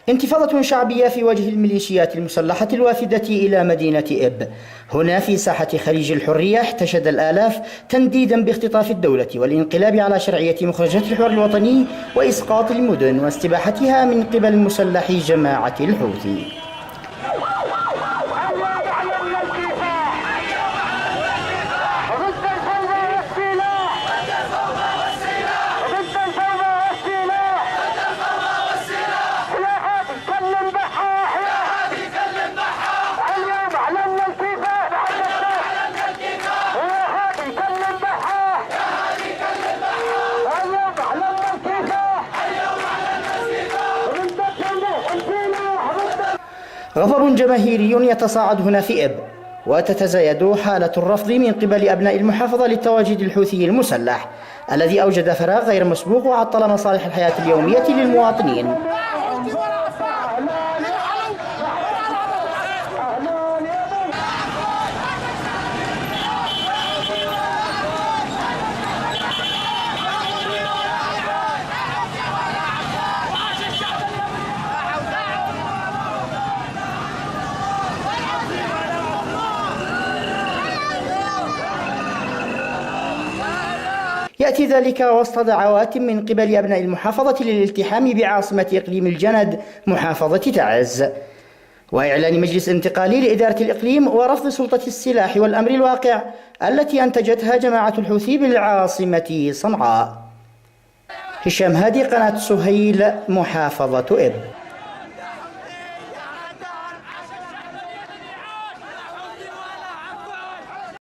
انتفاضة شعبية في وجه الميليشيات المسلحة الوافدة إلى مدينة إب. هنا في ساحة خليج الحرية احتشد الآلاف تنديدا باختطاف الدولة والانقلاب على شرعية مخرجات الحوار الوطني وإسقاط المدن واستباحتها من قبل مسلحي جماعة الحوثي. غضب جماهيري يتصاعد هنا في إب، وتتزايد حالة الرفض من قبل أبناء المحافظة للتواجد الحوثي المسلح الذي أوجد فراغ غير مسبوق وعطل مصالح الحياة اليومية للمواطنين. يأتي ذلك وسط دعوات من قبل أبناء المحافظة للالتحام بعاصمة إقليم الجند محافظة تعز، وإعلان مجلس انتقالي لإدارة الإقليم ورفض سلطة السلاح والأمر الواقع التي أنتجتها جماعة الحوثي بالعاصمة صنعاء. هشام هادي، قناة سهيل، محافظة إب.